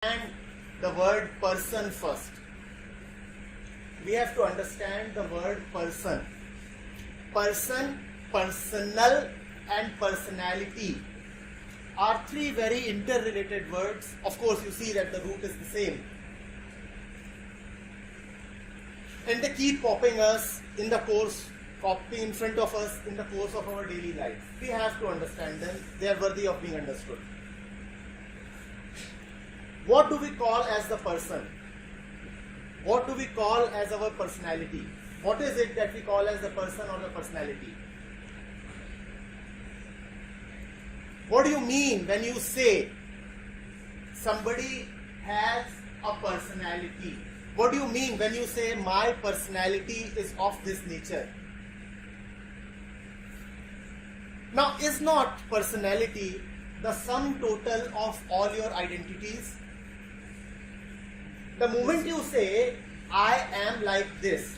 And the word person first. We have to understand the word person. Person, personal and personality are three very interrelated words. Of course, you see that the root is the same. And they keep popping us in the course, popping in front of us in the course of our daily life. We have to understand them. They are worthy of being understood. What do we call as the person? What do we call as our personality? What is it that we call as the person or the personality? What do you mean when you say somebody has a personality? What do you mean when you say my personality is of this nature? Now, is not personality the sum total of all your identities? The moment you say, I am like this,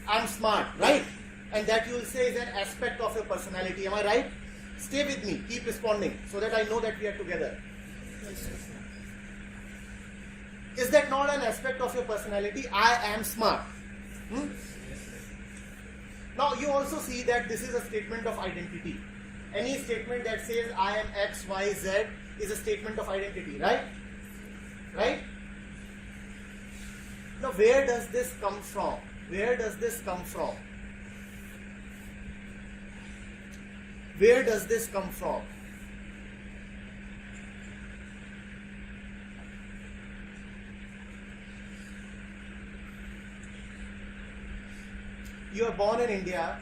I'm smart, right? And that you will say is an aspect of your personality. Am I right? Stay with me, keep responding, so that I know that we are together. Is that not an aspect of your personality? I am smart. Now you also see that this is a statement of identity. Any statement that says I am X, Y, Z is a statement of identity, right? Right? Now where does this come from? Where does this come from? Where does this come from? You are born in India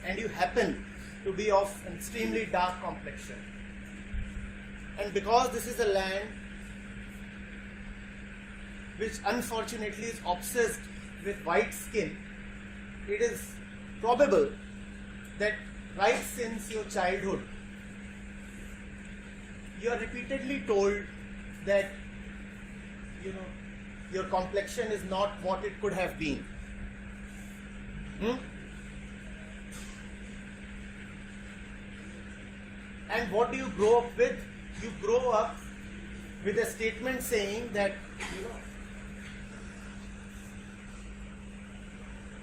and you happen to be of an extremely dark complexion. And because this is a land which unfortunately is obsessed with white skin, it is probable that right since your childhood, you are repeatedly told that, your complexion is not what it could have been. And what do you grow up with? You grow up with a statement saying that,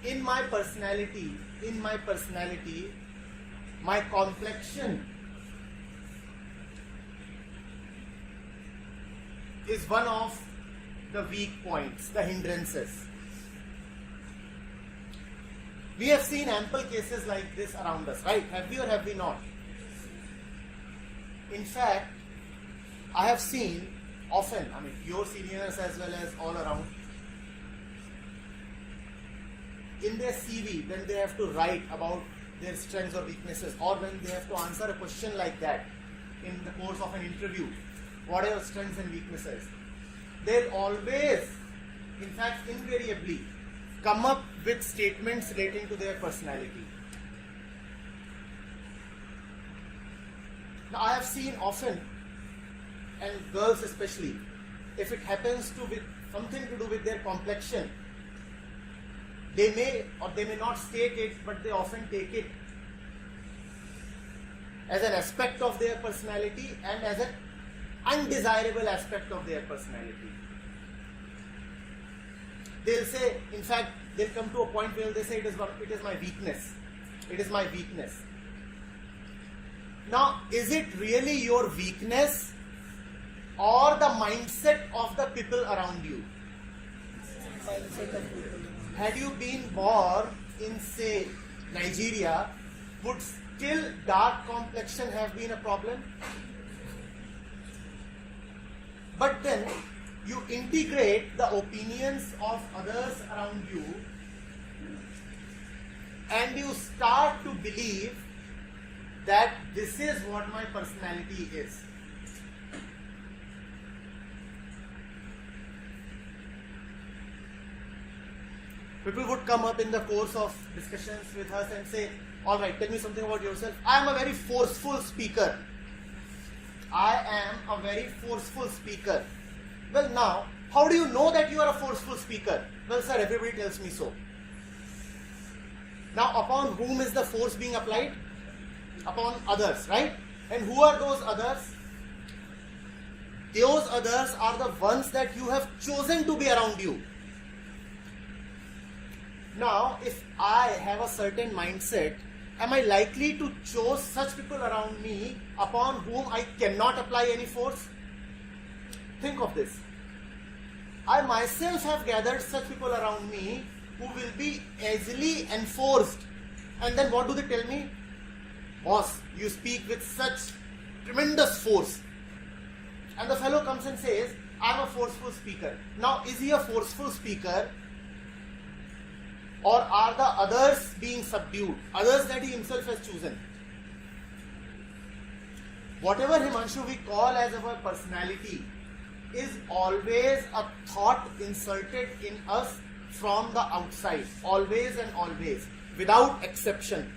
in my personality, my complexion is one of the weak points, the hindrances. We have seen ample cases like this around us, right? Have we or have we not? In fact, I have seen often, your seniors as well as all around, in their CV, when they have to write about their strengths or weaknesses, or when they have to answer a question like that in the course of an interview, what are your strengths and weaknesses? They'll always, in fact invariably, come up with statements relating to their personality. Now I have seen often, and girls especially, if it happens to be something to do with their complexion, they may or they may not state it, but they often take it as an aspect of their personality and as an undesirable aspect of their personality. They'll say, in fact, they'll come to a point where they say it is my weakness. It is my weakness. Now, is it really your weakness or the mindset of the people around you? Had you been born in, say, Nigeria, would still dark complexion have been a problem? But then you integrate the opinions of others around you and you start to believe that this is what my personality is. People would come up in the course of discussions with us and say, all right, tell me something about yourself. I am a very forceful speaker. Well, now, how do you know that you are a forceful speaker? Well, sir, everybody tells me so. Now, upon whom is the force being applied? Upon others, right? And who are those others? those others are the ones that you have chosen to be around you. Now, if I have a certain mindset, am I likely to choose such people around me upon whom I cannot apply any force? Think of this. I myself have gathered such people around me who will be easily enforced. And then what do they tell me? Boss, you speak with such tremendous force. And the fellow comes and says, I am a forceful speaker. Now, is he a forceful speaker? Or are the others being subdued? Others that he himself has chosen. Whatever Himanshu we call as our personality is always a thought inserted in us from the outside. Always and always. Without exception.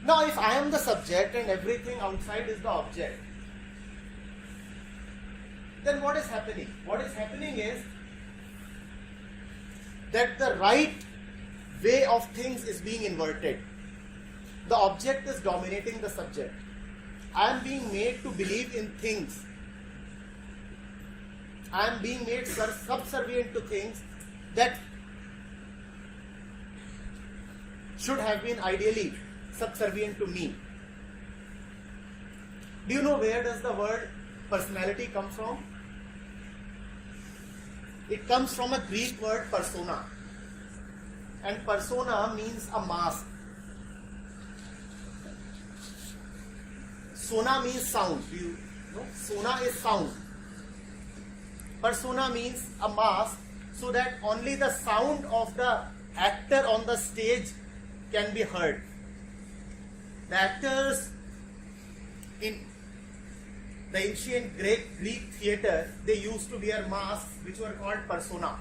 Now, if I am the subject and everything outside is the object, then what is happening? What is happening is that the right way of things is being inverted. The object is dominating the subject. I am being made to believe in things. I am being made subservient to things that should have been ideally subservient to me. Do you know where does the word personality come from? It comes from a Greek word persona. And persona means a mask. Sona means sound. Do you know? Sona is sound. Persona means a mask, so that only the sound of the actor on the stage can be heard. The actors in the ancient Greek theatre, they used to wear masks which were called persona.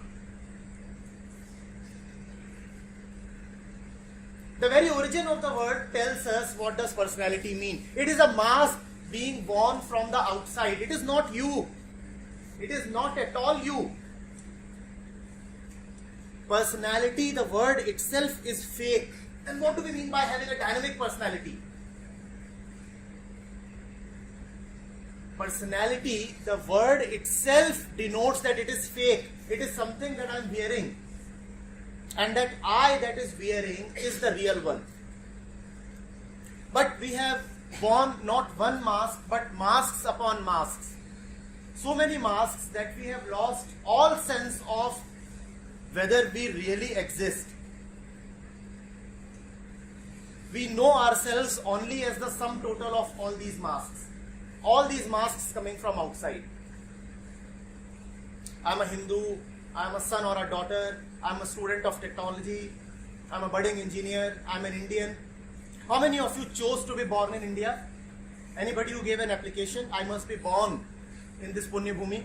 The very origin of the word tells us what does personality mean. It is a mask being worn from the outside. It is not you. It is not at all you. Personality, the word itself is fake. And what do we mean by having a dynamic personality? Personality, the word itself denotes that it is fake. It is something that I am wearing. And that I that is wearing is the real one. But we have worn not one mask, but masks upon masks. So many masks that we have lost all sense of whether we really exist. We know ourselves only as the sum total of all these masks. All these masks coming from outside. I'm a Hindu, I'm a son or a daughter, I'm a student of technology, I'm a budding engineer, I'm an Indian. How many of you chose to be born in India? Anybody who gave an application, I must be born in this Punya Bhumi?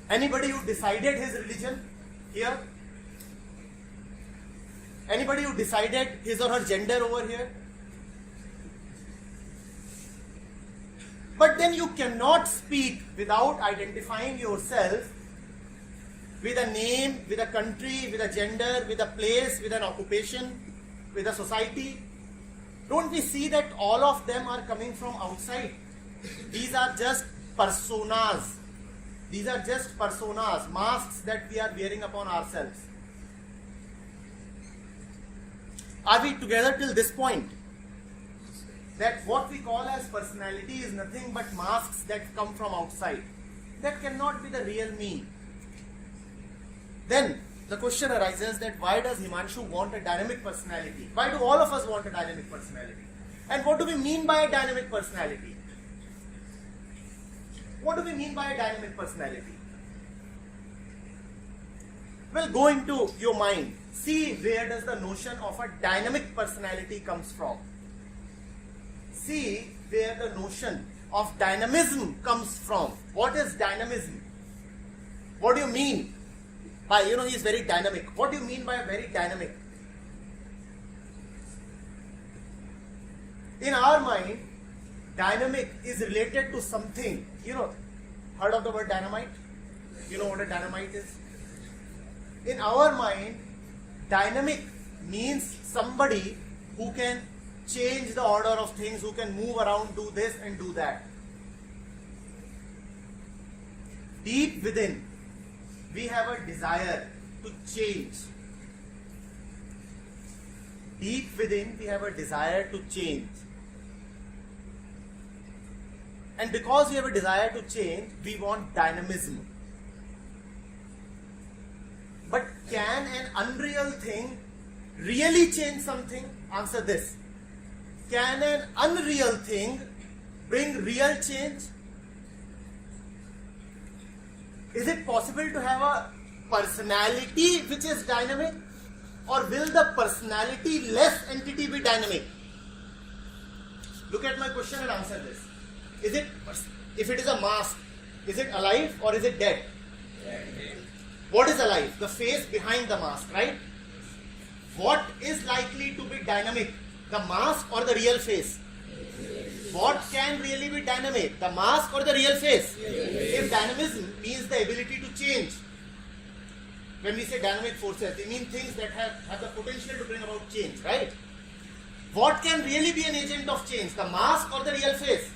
Anybody who decided his religion here? Anybody who decided his or her gender over here? But then you cannot speak without identifying yourself with a name, with a country, with a gender, with a place, with an occupation, with a society. Don't we see that all of them are coming from outside? These are just personas. These are just personas, masks that we are wearing upon ourselves. Are we together till this point? That what we call as personality is nothing but masks that come from outside. That cannot be the real me. Then the question arises that why does Himanshu want a dynamic personality? Why do all of us want a dynamic personality? And what do we mean by a dynamic personality? What do we mean by a dynamic personality? Well, go into your mind. See where does the notion of a dynamic personality comes from. See where the notion of dynamism comes from. What is dynamism? What do you mean by, he is very dynamic. What do you mean by very dynamic? In our mind, dynamic is related to something. Heard of the word dynamite? You know what a dynamite is? In our mind, dynamic means somebody who can change the order of things, who can move around, do this and do that. Deep within, we have a desire to change. Deep within, we have a desire to change. And because we have a desire to change, we want dynamism. But can an unreal thing really change something? Answer this. Can an unreal thing bring real change? Is it possible to have a personality which is dynamic? Or will the personality-less entity be dynamic? Look at my question and answer this. If it is a mask, is it alive or is it dead? What is alive? The face behind the mask, right? What is likely to be dynamic? The mask or the real face? What can really be dynamic? The mask or the real face? If dynamism means the ability to change, when we say dynamic forces, we mean things that have the potential to bring about change, right? What can really be an agent of change? The mask or the real face?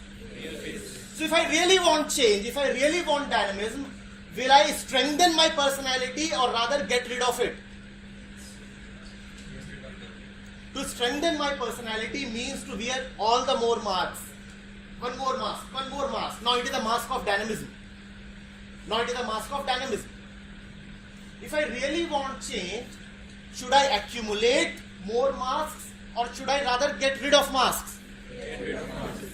So if I really want change, if I really want dynamism, will I strengthen my personality or rather get rid of it? To strengthen my personality means to wear all the more masks. One more mask, one more mask. Now it is a mask of dynamism. Now it is a mask of dynamism. If I really want change, should I accumulate more masks or should I rather get rid of masks? Get rid of masks.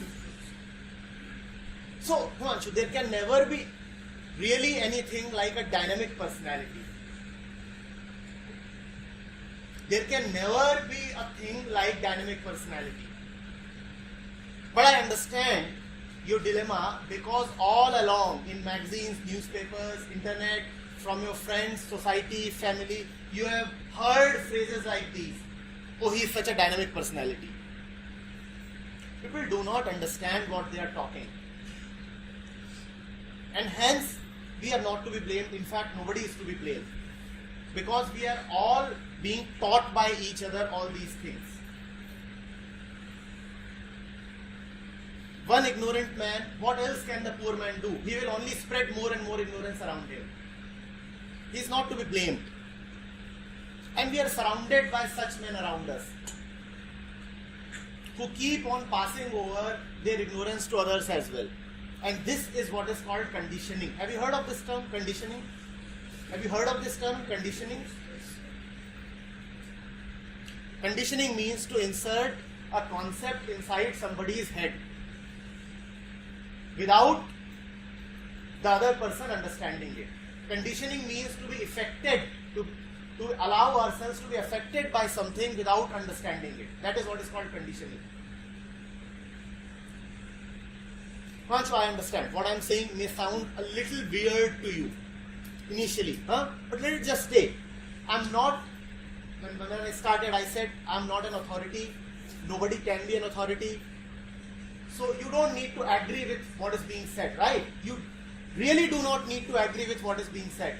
So, Himanshu, there can never be really anything like a dynamic personality. There can never be a thing like dynamic personality. But I understand your dilemma because all along in magazines, newspapers, internet, from your friends, society, family, you have heard phrases like these. Oh, he is such a dynamic personality. People do not understand what they are talking. And hence, we are not to be blamed. In fact, nobody is to be blamed. Because we are all being taught by each other all these things. One ignorant man, what else can the poor man do? He will only spread more and more ignorance around him. He is not to be blamed. And we are surrounded by such men around us who keep on passing over their ignorance to others as well. And this is what is called conditioning. Have you heard of this term, conditioning? Have you heard of this term, conditioning? Conditioning means to insert a concept inside somebody's head without the other person understanding it. Conditioning means to be affected, to allow ourselves to be affected by something without understanding it. That is what is called conditioning. Once I understand, what I am saying may sound a little weird to you initially, but let it just stay. I'm not, when I started I said I'm not an authority, nobody can be an authority. So you don't need to agree with what is being said, right? You really do not need to agree with what is being said.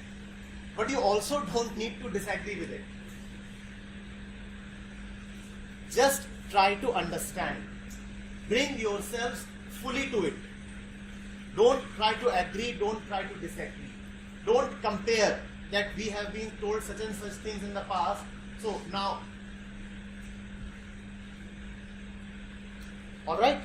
But you also don't need to disagree with it. Just try to understand. Bring yourselves fully to it. Don't try to agree, don't try to disagree. Don't compare that we have been told such and such things in the past, so now. Alright?